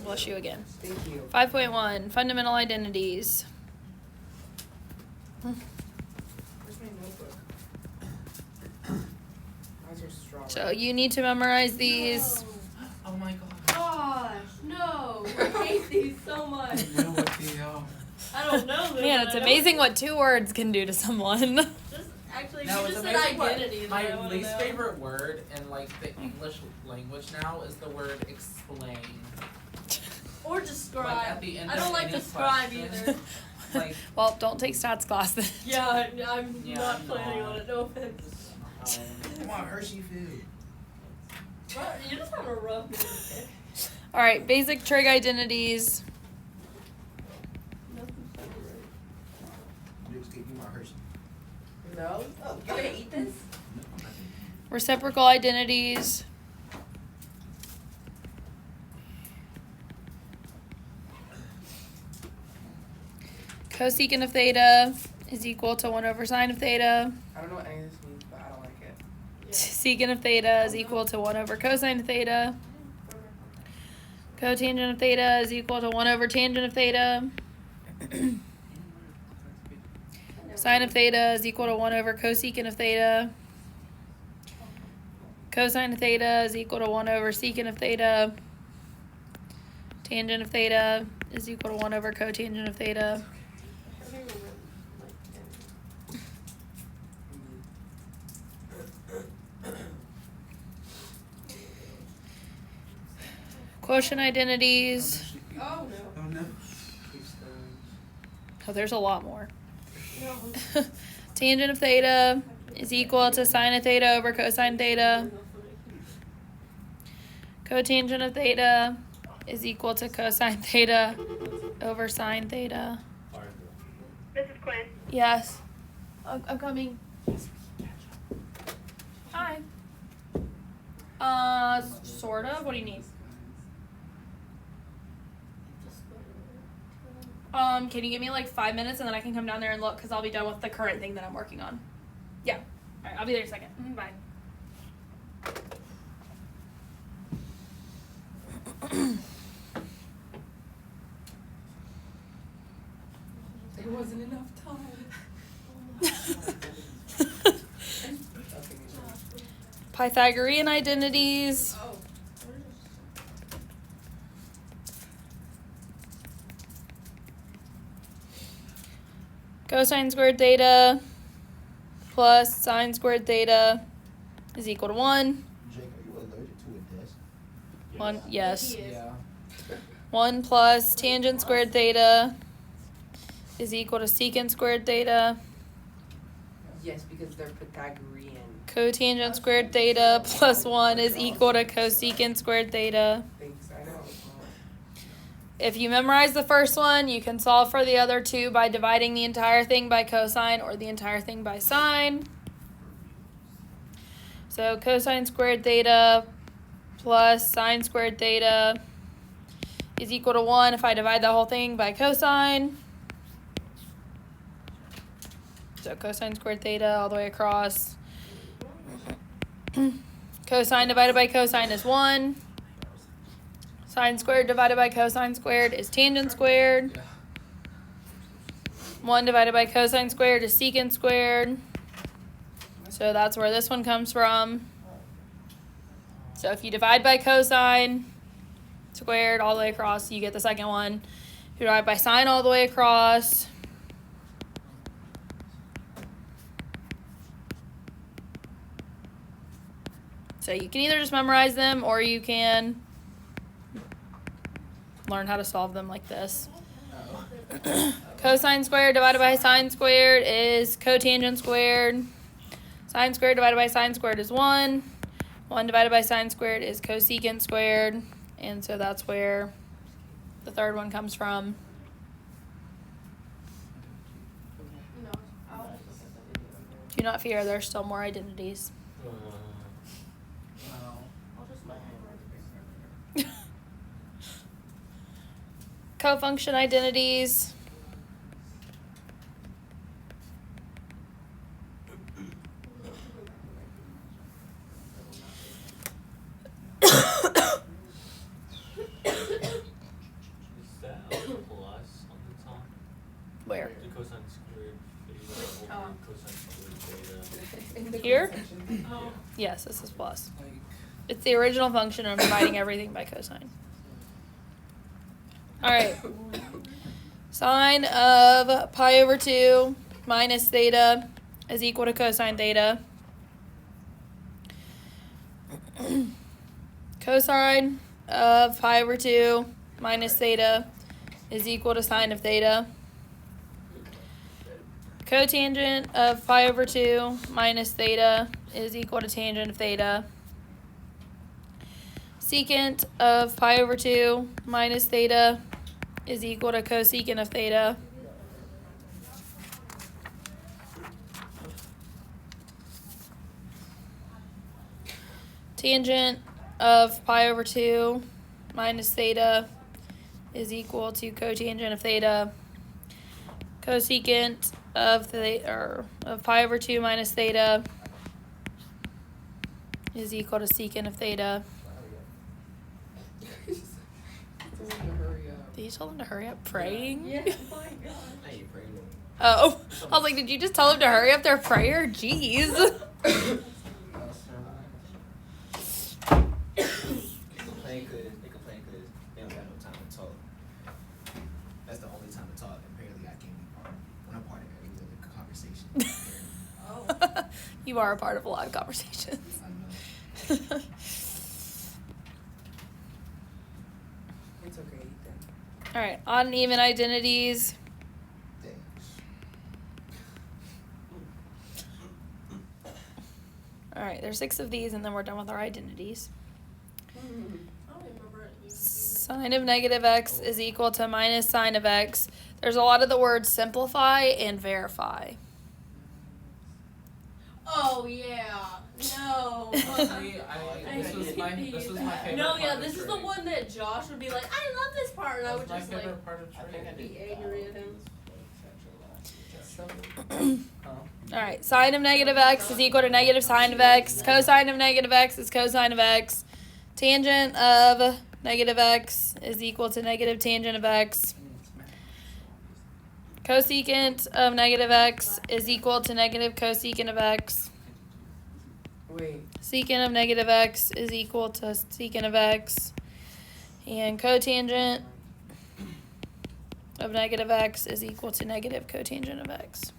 Bless you again. Thank you. 5.1, Fundamental Identities. Where's my notebook? Why is there strawberry? So you need to memorize these. No. Oh my god. Gosh, no. I hate these so much. I know what they are. I don't know them. Man, but it's I know- amazing what 2 words can do to someone. Just, actually, No, you it's just said amazing what identity. my that I wanna least know. favorite word in like the English language now is the word explain. Or describe. Like at the end I don't of like any describe question. either. Like Well, don't take stats class then. Yeah, I'm Yeah, not I'm planning not. on it. No offense. Come on, Hershey food. Bro, you're just having a rough day. All right, basic trig identities. No? Oh, you're gonna eat this? Reciprocal identities. Cosecant of theta is equal to 1 over sine of theta. I don't know what any of this means, but I don't like it. Secant of theta is equal to 1 over cosine of theta. Cotangent of theta is equal to 1 over tangent of theta. Sine of theta is equal to 1 over cosecant of theta. Cosine of theta is equal to 1 over secant of theta. Tangent of theta is equal to 1 over cotangent of theta. Quotient identities. Oh, no. Oh no. Oh, there's a lot more. No. Tangent of theta is equal to sine of theta over cosine theta. Cotangent of theta is equal to cosine theta over sine theta. This is Quinn. Yes. I'm coming. Hi. Sort of. What do you need? Can you give me like 5 minutes and then I can come down there and look because I'll be done with the current thing that I'm working on. Yeah. All right, I'll be there in a second. Bye. There wasn't enough time. Pythagorean identities. Oh. Cosine squared theta plus sine squared theta is equal to 1. Jake, are you allergic to a desk? 1, yes. He is. Yeah. 1 plus tangent squared theta is equal to secant squared theta. Yes, because they're Pythagorean. Cotangent squared theta plus 1 is equal to cosecant squared theta. Thanks, I know. If you memorize the first one, you can solve for the other two by dividing the entire thing by cosine or the entire thing by sine. So cosine squared theta plus sine squared theta is equal to 1 if I divide the whole thing by cosine. So cosine squared theta all the way across. Cosine divided by cosine is 1. Sine squared divided by cosine squared is tangent squared. 1 divided by cosine squared is secant squared. So that's where this one comes from. So if you divide by cosine squared all the way across, you get the second one. If you divide by sine all the way across, so you can either just memorize them or you can learn how to solve them like this. Cosine squared divided by sine squared is cotangent squared. Sine squared divided by sine squared is 1. 1 divided by sine squared is cosecant squared. And so that's where the third one comes from. No. Do not fear, there's still more identities. I'll just let him. Cofunction identities. Here? Oh. Yes, this is plus. Like, It's the original function of dividing everything by cosine. Alright. Sine of pi over 2 minus theta is equal to cosine theta. Cosine of pi over 2 minus theta is equal to sine of theta. Cotangent of pi over 2 minus theta is equal to tangent of theta. Secant of pi over 2 minus theta is equal to cosecant of theta. Tangent of pi over 2 minus theta is equal to cotangent of theta. Cosecant of pi over 2 minus theta is equal to secant of theta. Did you tell them to hurry up praying? Yeah, oh my god. I ain't praying. Oh, I was like, did you just tell them to hurry up their prayer? Jeez. They complain because they don't got no time to talk. That's the only time to talk. Apparently, I can't be part. When I'm part of every other conversation. Oh. You are a part of a lot of conversations. I know. It's okay, eat that. All right, odd and even identities. Thanks. All right, there's 6 of these, and then we're done with our identities. I don't remember it. Sine of negative x is equal to minus sine of x. There's a lot of the words simplify and verify. Oh yeah. No. honestly, this was my favorite. No, part yeah, of this is the trade. one that Josh would be like, I love this part, and I would That's my just favorite like part of trade. be angry at him. All right, sine of negative x is equal to negative sine of x. Cosine of negative x is cosine of x. Tangent of negative x is equal to negative tangent of x. Cosecant of negative x is equal to negative cosecant of x. Wait, Secant of negative x is equal to secant of x. And cotangent of negative x is equal to negative cotangent of x.